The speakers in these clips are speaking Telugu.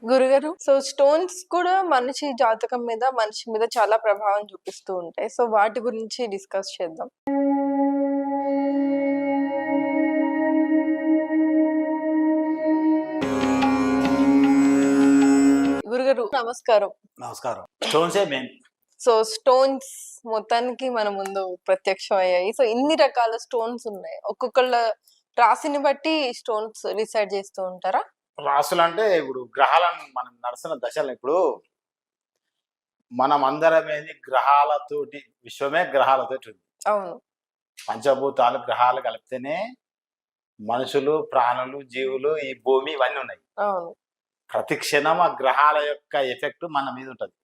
గురుగారు, సో స్టోన్స్ కూడా మనిషి జాతకం మీద, మనిషి మీద చాలా ప్రభావం చూపిస్తూ ఉంటాయి. సో వాటి గురించి డిస్కస్ చేద్దాం. గురుగారు నమస్కారం. నమస్కారం. స్టోన్సే మెయిన్. సో స్టోన్స్ మొత్తానికి మన ముందు ప్రత్యక్షం అయ్యాయి. సో ఇన్ని రకాల స్టోన్స్ ఉన్నాయి. ఒక్కొక్కళ్ళ రాశిని బట్టి స్టోన్స్ డిసైడ్ చేస్తూ ఉంటారా? రాసులు అంటే ఇప్పుడు గ్రహాలను మనం నడుస్తున్న దశలు ఇప్పుడు మనం అందరం ఏంది గ్రహాలతోటి, విశ్వమే గ్రహాలతోటి ఉంది. అవును. పంచభూతాలు గ్రహాలు కలిపితేనే మనుషులు, ప్రాణులు, జీవులు, ఈ భూమి ఇవన్నీ ఉన్నాయి. అవును. ప్రతి క్షణం ఆ గ్రహాల యొక్క ఎఫెక్ట్ మన మీద ఉంటది.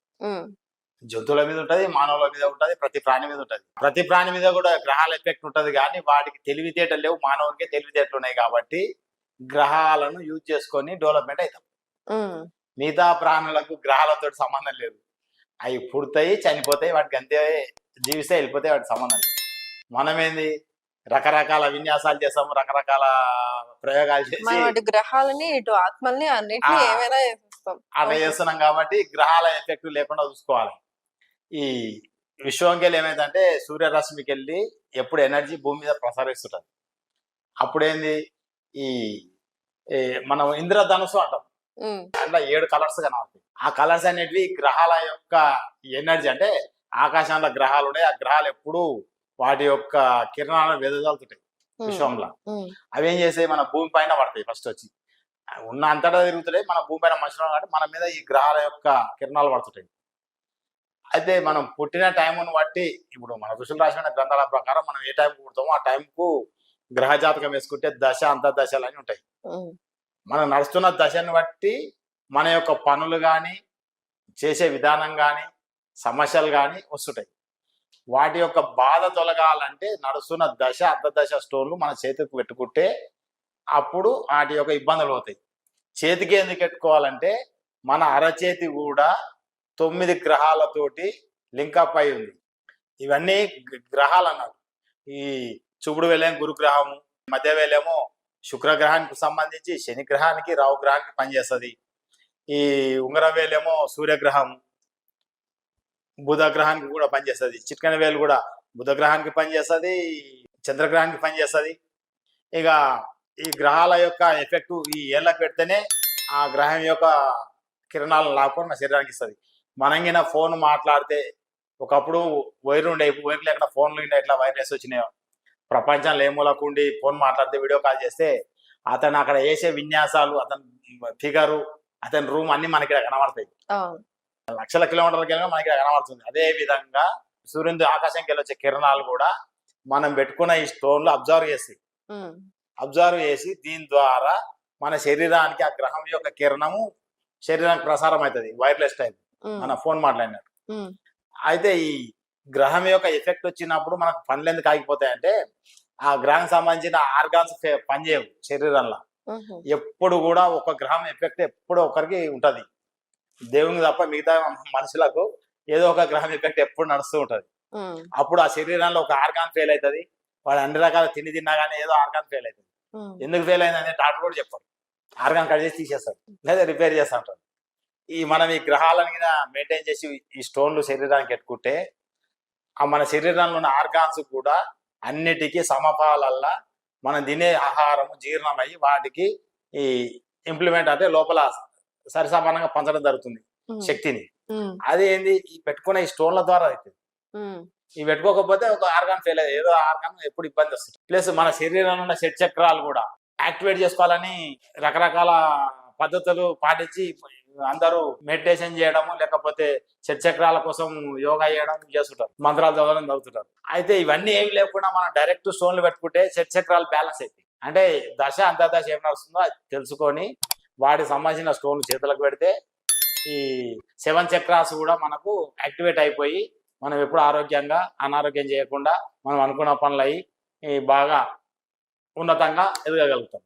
జంతువుల మీద ఉంటది, మానవుల మీద ఉంటది, ప్రతి ప్రాణి మీద ఉంటది. ప్రతి ప్రాణి మీద కూడా గ్రహాల ఎఫెక్ట్ ఉంటది, కానీ వాటికి తెలివితేటలు లేవు. మానవుడికి తెలివితేటలు ఉన్నాయి కాబట్టి గ్రహాలను యూజ్ చేసుకొని డెవలప్మెంట్ అవుతాం. మిగతా ప్రాణులకు గ్రహాలతో సంబంధం లేదు. అవి పుడతాయి, చనిపోతాయి, వాటికి అంతే జీవిస్తే వెళ్ళిపోతాయి, వాటికి సంబంధం లేదు. మనమేంది రకరకాల విన్యాసాలు చేస్తాము, రకరకాల ప్రయోగాలు చేసి గ్రహాలని ఇటు ఆత్మల్ని అన్నిటిని ఏమైనా చేస్తాం, అట్లా చేస్తున్నాం. కాబట్టి గ్రహాల ఎఫెక్ట్ లేకుండా చూసుకోవాలి. ఈ విశ్వంకెళ్ళి ఏమైందంటే సూర్యరశ్మికి వెళ్ళి ఎప్పుడు ఎనర్జీ భూమి మీద ప్రసరిస్తుంటది. అప్పుడేంది ఈ మనం ఇంద్రధనుసు అంటాం. అట్లా 7 కలర్స్ కనబడతాయి. ఆ కలర్స్ అనేటివి గ్రహాల యొక్క ఎనర్జీ. అంటే ఆకాశంలో గ్రహాలు ఉన్నాయి, ఆ గ్రహాలు ఎప్పుడు వాటి యొక్క కిరణాలను వెదజల్లుతుంటాయి విశ్వంలో. అవి ఏం చేస్తాయి, మన భూమి పైన పడతాయి. ఫస్ట్ వచ్చి ఉన్న అంతటా తిరుగుతుంటాయి, మన భూమి పైన మనుషులు కాబట్టి మన మీద ఈ గ్రహాల యొక్క కిరణాలు పడుతుంటాయి. అయితే మనం పుట్టిన టైంను బట్టి ఇప్పుడు మన ఋషులు రాసిన గ్రంథాల ప్రకారం మనం ఏ టైంకు పుడతామో ఆ టైంకు గ్రహ జాతకం వేసుకుంటే దశ అంతర్దశలు అని ఉంటాయి. మనం నడుస్తున్న దశను బట్టి మన యొక్క పనులు కానీ, చేసే విధానం కానీ, సమస్యలు కానీ వస్తుంటాయి. వాటి యొక్క బాధ తొలగాలంటే నడుస్తున్న దశ అంతర్దశ స్టోన్లు మన చేతికి పెట్టుకుంటే అప్పుడు వాటి యొక్క ఇబ్బందులు అవుతాయి. చేతికి ఎందుకు పెట్టుకోవాలంటే మన అరచేతి కూడా 9 గ్రహాలతోటి లింకప్ అయి ఉంది. ఇవన్నీ గ్రహాలు అన్నారు. ఈ చూపుడు వేలేమో గురుగ్రహము, మధ్య వేలేమో శుక్రగ్రహానికి సంబంధించి శని గ్రహానికి, రాహు గ్రహానికి పనిచేస్తుంది. ఈ ఉంగరం వేలేమో సూర్యగ్రహం, బుధ గ్రహానికి కూడా పనిచేస్తుంది. చిట్కన వేలు కూడా బుధ గ్రహానికి పనిచేస్తుంది, చంద్రగ్రహానికి పనిచేస్తుంది. ఇక ఈ గ్రహాల యొక్క ఎఫెక్ట్ ఈ ఏళ్ళకి పెడితేనే ఆ గ్రహం యొక్క కిరణాలను లాక్కొని మన శరీరానికి ఇస్తుంది. మనంగిన ఫోన్ మాట్లాడితే ఒకప్పుడు వైర్ ఉండే, వైర్ లేకుండా ఫోన్లు ఎట్లా వైర్లెస్ వచ్చినాయో, ప్రపంచంలో ఏ మూలకుండి ఫోన్ మాట్లాడితే వీడియో కాల్ చేస్తే అతను అక్కడ వేసే విన్యాసాలు, అతని ఫిగరు, అతని రూమ్ అన్ని మనకి కనబడతాయి. లక్షల కిలోమీటర్లకి వెళ్ళినా మనకి కనబడుతుంది. అదే విధంగా సూర్యుని ఆకాశంకి వెళ్ళొచ్చే కిరణాలు కూడా మనం పెట్టుకున్న ఈ స్టోన్లు అబ్జర్వ్ చేసి దీని ద్వారా మన శరీరానికి ఆ గ్రహం యొక్క కిరణము శరీరానికి ప్రసారం అవుతుంది. వైర్లెస్ టైప్ మన ఫోన్ మాట్లాడినట్టు. అయితే ఈ గ్రహం యొక్క ఎఫెక్ట్ వచ్చినప్పుడు మనకు పనులు ఎందుకు ఆగిపోతాయంటే ఆ గ్రహం సంబంధించిన ఆర్గాన్స్ పనిచేయవు శరీరంలో. ఎప్పుడు కూడా ఒక గ్రహం ఎఫెక్ట్ ఎప్పుడు ఒకరికి ఉంటది. దేవునికి తప్ప మిగతా మనుషులకు ఏదో ఒక గ్రహం ఎఫెక్ట్ ఎప్పుడు నడుస్తూ ఉంటది. అప్పుడు ఆ శరీరంలో ఒక ఆర్గాన్ ఫెయిల్ అవుతుంది. వాడు అన్ని రకాల తిండి తిన్నా కానీ ఏదో ఆర్గాన్ ఫెయిల్ అవుతుంది. ఎందుకు ఫెయిల్ అయిందని డాక్టర్ కూడా చెప్పారు. ఆర్గాన్ కట్ చేసి తీసేస్తారు లేదా రిపేర్ చేస్తూ ఉంటారు. మనం ఈ గ్రహాలను మీద మెయింటైన్ చేసి ఈ స్టోన్లు శరీరానికి పెట్టుకుంటే ఆ మన శరీరంలో ఉన్న ఆర్గాన్స్ కూడా అన్నిటికీ సమపాలల్లా మనం తినే ఆహారము జీర్ణమయ్యి వాటికి ఈ ఇంప్లిమెంట్ అంటే లోపల సరిసమానంగా పంచడం జరుగుతుంది శక్తిని. అది ఏంది ఈ పెట్టుకున్న ఈ స్టోన్ల ద్వారా అవుతుంది. ఇవి పెట్టుకోకపోతే ఒక ఆర్గాన్ ఫెయిల్ అయ్యేది, ఏదో ఆర్గాన్ ఎప్పుడు ఇబ్బంది వస్తుంది. ప్లస్ మన శరీరంలో ఉన్న షట్ చక్రాలు కూడా యాక్టివేట్ చేసుకోవాలని రకరకాల పద్ధతులు పాటించి అందరూ మెడిటేషన్ చేయడము, లేకపోతే షట్ చక్రాల కోసం యోగా చేయడం చేస్తుంటారు, మంత్రాలు చదవడం చదువుతుంటారు. అయితే ఇవన్నీ ఏమి లేకుండా మనం డైరెక్ట్ స్టోన్లు పెట్టుకుంటే షట్ చక్రాలు బ్యాలెన్స్ అవుతాయి. అంటే దశ అంతర్దశ ఏం నడుస్తుందో అది తెలుసుకొని వాటికి సంబంధించిన స్టోన్లు చేతులకు పెడితే ఈ 7 చక్రాస్ కూడా మనకు యాక్టివేట్ అయిపోయి మనం ఎప్పుడు ఆరోగ్యంగా అనారోగ్యం చేయకుండా మనం అనుకున్న పనులు అయ్యి బాగా ఉన్నతంగా ఎదగలుగుతాం.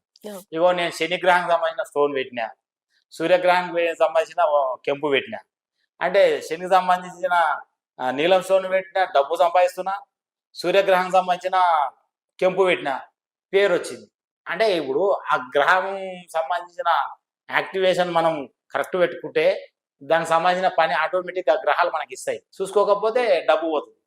ఇగో నేను శని గ్రహానికి సంబంధించిన స్టోన్ పెట్టినా, సూర్యగ్రహానికి సంబంధించిన కెంపు పెట్టినా. అంటే శనికి సంబంధించిన నీలం స్టోన్ పెట్టినా డబ్బు సంపాదిస్తున్నా, సూర్యగ్రహానికి సంబంధించిన కెంపు పెట్టినా పేరు వచ్చింది. అంటే ఇప్పుడు ఆ గ్రహం సంబంధించిన యాక్టివేషన్ మనం కరెక్ట్ పెట్టుకుంటే దానికి సంబంధించిన పని ఆటోమేటిక్గా గ్రహాలు మనకి ఇస్తాయి. చూసుకోకపోతే డబ్బు పోతుంది.